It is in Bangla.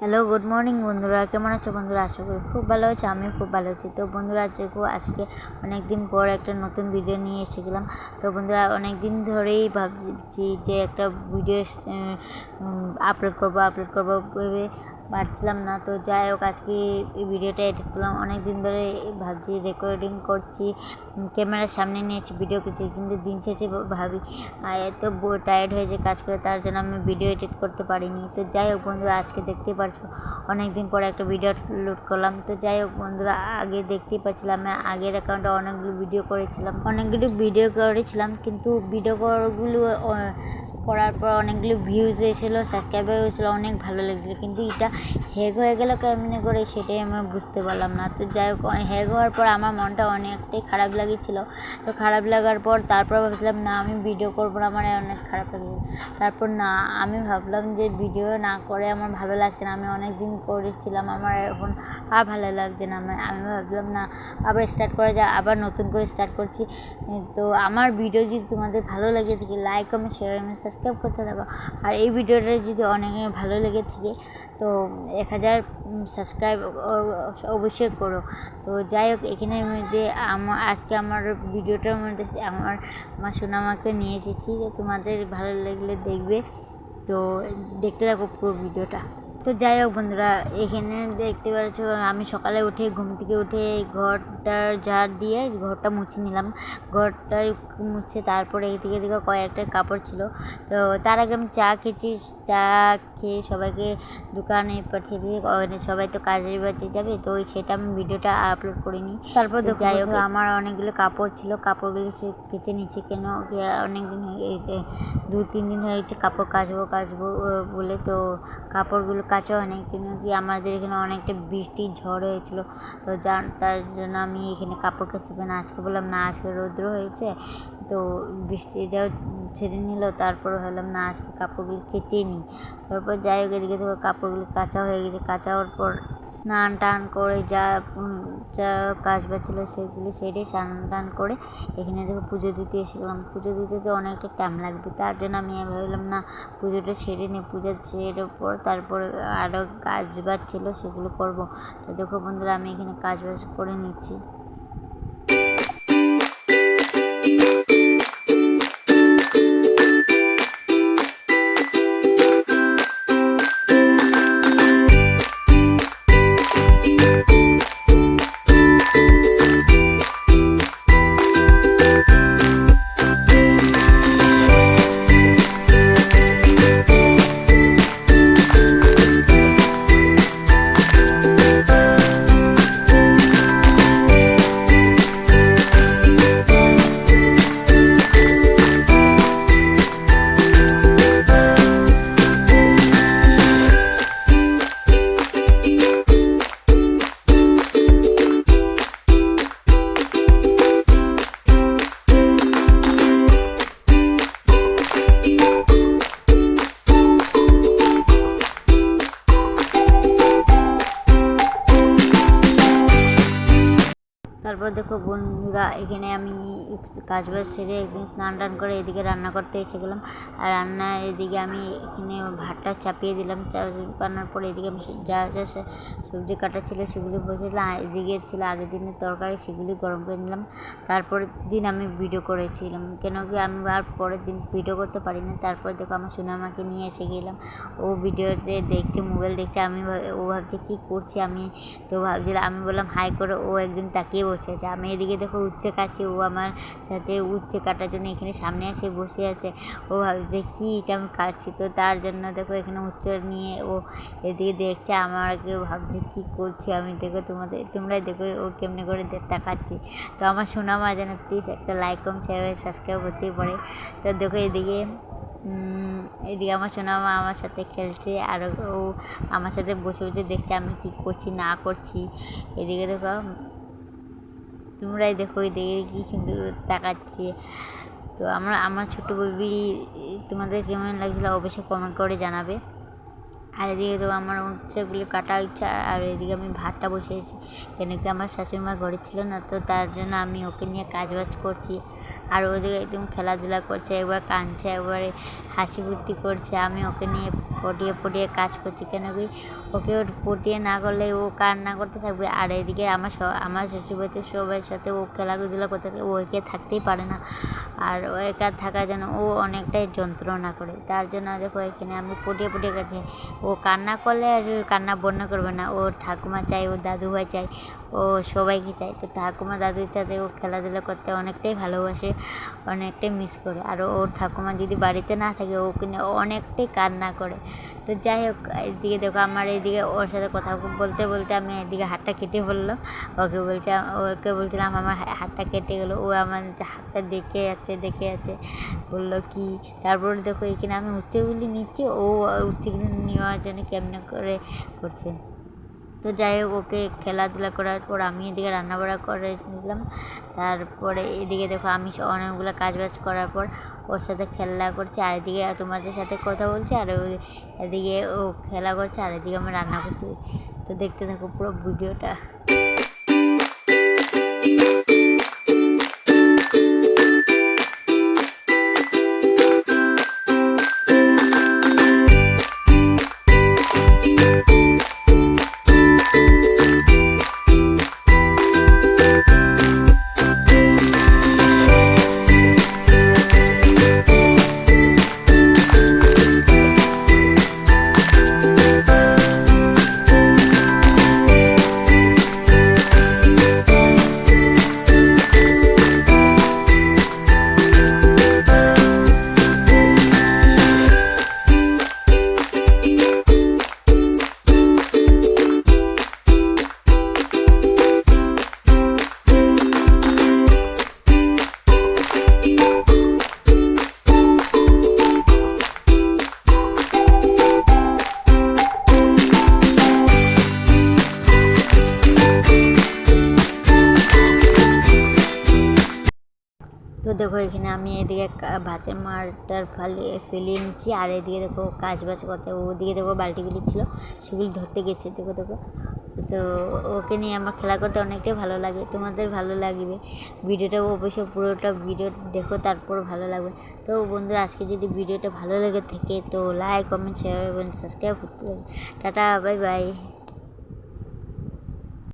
হ্যালো, গুড মর্নিং বন্ধুরা। কেমন আছো বন্ধুরা? আশা করি খুব ভালো আছো। আমিও খুব ভালো আছি। তো বন্ধুরা, আজকে অনেক দিন পর একটা নতুন ভিডিও নিয়ে এসে গেলাম। তো বন্ধুরা, অনেক দিন ধরেই ভাবছি যে একটা ভিডিও আপলোড করবো ভেবে পারছিলাম না। তো যাই হোক, আজকে এই ভিডিওটা এডিট করলাম। অনেক দিন ধরে ভাবছি, রেকর্ডিং করছি, ক্যামেরার সামনে নিয়েছি, ভিডিও করছি, কিন্তু দিন শেষে ভাবি এত টায়ার্ড হয়েছে কাজ করে, তার জন্য আমি ভিডিও এডিট করতে পারিনি। তো যাই হোক বন্ধুরা, আজকে দেখতেই পারছো অনেক দিন পরে একটা ভিডিও আপলোড করলাম। তো যাই হোক বন্ধুরা, আগে দেখতেই পাচ্ছিলাম আমি আগের অ্যাকাউন্টে অনেকগুলো ভিডিও করেছিলাম, কিন্তু ভিডিওগুলো করার পর অনেকগুলো ভিউজ এসেছিলো, সাবস্ক্রাইবার হয়েছিলো, অনেক ভালো লেগেছিলো, কিন্তু এটা হ্যাক হয়ে গেল কেমনি করে সেটাই আমি বুঝতে পারলাম না। তো যাই হোক, হ্যাক হওয়ার পর আমার মনটা অনেকটাই খারাপ লাগছিল। তো খারাপ লাগার পর তারপর ভাবছিলাম না, আমি ভিডিও করবো না, আমার অনেক খারাপ লাগে। তারপর না, আমি ভাবলাম যে ভিডিও না করে আমার ভালো লাগছে না, আমি অনেক দিন করেছিলাম, আমার এখন আর ভালো লাগছে না। আমি ভাবলাম না, আবার স্টার্ট করা যায়, আবার নতুন করে স্টার্ট করছি। তো আমার ভিডিও যদি তোমাদের ভালো লেগে থাকে, লাইক কমেন্ট শেয়ার এবং সাবস্ক্রাইব করতে থাকো। আর এই ভিডিওটা যদি অনেক ভালো লেগে থাকে তো 1000 সাবস্ক্রাইব অবশ্যই করো। তো যাই হোক, এখানের মধ্যে আজকে আমার ভিডিওটার মধ্যে আমার সোনামাকে নিয়ে এসেছি, যে তোমাদের ভালো লাগলে দেখবে। তো দেখতে থাকো পুরো ভিডিওটা। তো যাই হোক বন্ধুরা, এখানে দেখতে পাচ্ছ আমি সকালে উঠে ঘুম থেকে উঠে ঘরটা ঝাড় দিয়ে ঘরটা মুছে নিলাম। ঘরটা মুছে তারপরে এদিকে কয়েকটা কাপড় ছিল। তো তার আগে আমি চা খেয়ে সবাইকে দোকানে পাঠিয়ে দিয়ে, সবাই তো কাজের বাজে যাবে, তো সেটা আমি ভিডিওটা আপলোড করিনি। তারপর যাই হোক, আমার অনেকগুলো কাপড় ছিল, কাপড়গুলো সে কেটে নিচ্ছে। কেন অনেকদিন হয়ে গেছে, 2-3 দিন হয়ে গেছে কাপড় কাচবো বলে, তো কাপড়গুলো কাচা হয়নি। কিন্তু কি আমাদের এখানে অনেকটা বৃষ্টি ঝড় হয়েছিল, তো তার জন্য আমি এখানে কাপড় কাচতে পারি না। আজকে বললাম না, আজকে রৌদ্র হয়েছে, তো বৃষ্টিটাও ছেড়ে নিল, তারপর হলাম না আজকে কাপড়গুলো কেচে নিই। তারপর যাই হোক, এদিকে দেখো কাপড়গুলো কাচা হয়ে গেছে। কাচা হওয়ার পর স্নান টান করে যা কাজ বাজছিল সেগুলি সেরে স্নান টান করে এখানে দেখো পুজো দিতে এসেছিলাম। পুজো দিতে তো অনেকটা টাইম লাগবে, তার জন্য আমি ভাবলাম না, পুজোটা সেরে নিই। পুজো সেরে পর তারপরে আরও কাজ বাজ ছিল সেগুলো করব। তো দেখো বন্ধুরা, আমি এখানে কাজ বাজ করে নিচ্ছি। তারপর দেখো বন্ধুরা, এখানে আমি কাজ বাজ সেরে একদিন স্নান টান করে এদিকে রান্না করতে এসে গেলাম। আর এদিকে আমি এখানে ভাতটা চাপিয়ে দিলাম। চাপানোর পরে এদিকে আমি যা সবজি কাটা ছিল সেগুলি বসেছিলাম। এদিকে ছিল আগের দিনের তরকারি, সেগুলি গরম করে নিলাম। তারপরের দিন আমি ভিডিও করেছিলাম, কেন কি আমি আর পরের দিন ভিডিও করতে পারি না। তারপর দেখো আমার সোনামাকে নিয়ে এসে গেলাম। ও ভিডিওতে দেখছে, মোবাইল দেখছে, ও ভাবছে কী করছি আমি। তো ভাবছিলাম, আমি বললাম হাই করে, ও একদিন তাকিয়ে বসে আছে। আমি এদিকে দেখো উচ্ছে কাটছি, ও আমার সাথে উচ্ছে কাটার জন্য এখানে সামনে এসে বসে আছে। ও ভাবছে কি এটা আমি কাটছি, তো তার জন্য দেখো এখানে উচ্ছে নিয়ে ও এদিকে দেখছে, আমাকে ভাবছে কী করছি আমি। দেখো তোমরাই দেখো ও কেমনি করে তাকাচ্ছি। তো আমার সোনামা যেন প্লিজ একটা লাইক কমেন্ট শেয়ার সাবস্ক্রাইব করতেই পারে। তো দেখো এদিকে আমার সোনামা আমার সাথে খেলছে, আর ও আমার সাথে বসে বসে দেখছে আমি কী করছি না করছি। এদিকে দেখো তোমরাই দেখো, এদিকে কী সুন্দর তাকাচ্ছে। তো আমার ছোটো বেবি তোমাদের কেমন লাগছিলো অবশ্যই কমেন্ট করে জানাবে। আর এদিকে তো আমার উচ্ছেগুলো কাটা হচ্ছে, আর এদিকে আমি ভাতটা বসিয়েছি, কেন কি আমার শাশুড়িমা ঘরে ছিল না, তো তার জন্য আমি ওকে নিয়ে কাজ বাজ করছি। আর ওদিকে একদম খেলাধুলা করছে, একবার কাঁদছে, একবারে হাসি ফুর্তি করছে। আমি ওকে নিয়ে পটিয়ে পটিয়ে কাজ করছি, কেন কি ওকে পটিয়ে না করলে ও কান্না করতে থাকবে। আর এদিকে আমার শ্বশুরবাড়িতে সবার সাথে ও খেলাধুলা করতে থাকে, ও একে থাকতেই পারে না। আর ও একা থাকার জন্য ও অনেকটাই যন্ত্রণা করে। তার জন্য দেখো এখানে আমি পটিয়ে পটিয়ে কাটছি। ও কান্না করলে কান্না বন্ধ করবে না, ও ঠাকুমা চাই, ও দাদুভাই চাই, ও সবাইকে চাই। তো ঠাকুমা দাদুর সাথে ও খেলাধুলা করতে অনেকটাই ভালোবাসে, অনেকটাই মিস করে। আর ওর ঠাকুমা যদি বাড়িতে না থাকে ওকে নিয়ে অনেকটাই কান্না করে। তো যাই হোক, এদিকে দেখো আমার এইদিকে ওর সাথে কথা বলতে বলতে আমি এদিকে হাতটা কেটে ফেললাম। ওকে বলছিলাম আমার হাতটা কেটে গেলো। ও আমার হাতটা দেখে যাচ্ছে বললো কি। তারপর দেখো এখানে আমি উচ্ছেগুলি নিচ্ছি, ও উচ্ছেগুলি নেওয়ার জন্য কেমনে করে করছে। তো যাই হোক, ওকে খেলাধুলা করার পর আমি এদিকে রান্নাবাড়া করে নিলাম। তারপরে এদিকে দেখো আমি অনেকগুলো কাজবাজ করার পর ওর সাথে খেলা করছি, আর এদিকে তোমাদের সাথে কথা বলছি, আর এদিকে ও খেলা করছে, আর এদিকে আমি রান্না করছি। তো দেখতে থাকো পুরো ভিডিওটা। তো দেখো এখানে আমি এদিকে ভাতের মারটার ফেলিয়ে নিচ্ছি, আর এদিকে দেখো কাজ বাজ করতে, ওদিকে দেখো বালতিগুলি ছিল সেগুলি ধরতে গেছে। দেখো তো ওকে নিয়ে আমার খেলা করতে অনেকটাই ভালো লাগে, তোমাদের ভালো লাগবে। ভিডিওটা অবশ্যই পুরোটা ভিডিও দেখো, তারপর ভালো লাগবে। তো বন্ধুরা, আজকে যদি ভিডিওটা ভালো লেগে থাকে তো লাইক, কমেন্ট, শেয়ার এবং সাবস্ক্রাইব করতে হবে। Tata, bye bye.